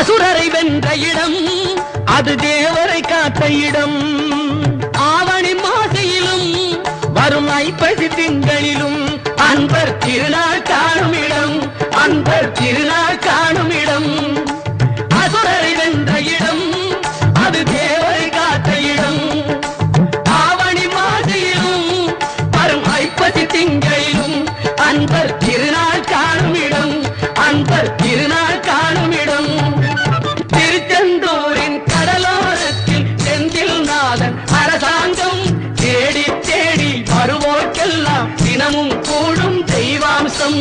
அசுரரை வென்ற இடம் அது தேவரை காத்த இடம். ஆவணி மாசையிலும் வரும் ஐப்பசி திங்களிலும் அன்பர் திருநாள் காணும் இடம், அன்பர் திருநாள் காணும் இடம். அசுரரை வென்ற இடம் அது தேவரை காத்த இடம். ஆவணி மாசையிலும் வரும் ஐப்பசி திங்களிலும் அன்பர் திருநாள் காணும் இடம், அன்பர் திருநாள் காணும் இடம். திருச்செந்தூரின் கடலோரத்தில் செந்தில் நாதன் அரசாங்கம் தேடி தேடி வருவோர்க்கெல்லாம் தினமும் கூடும் தெய்வாம்சம்.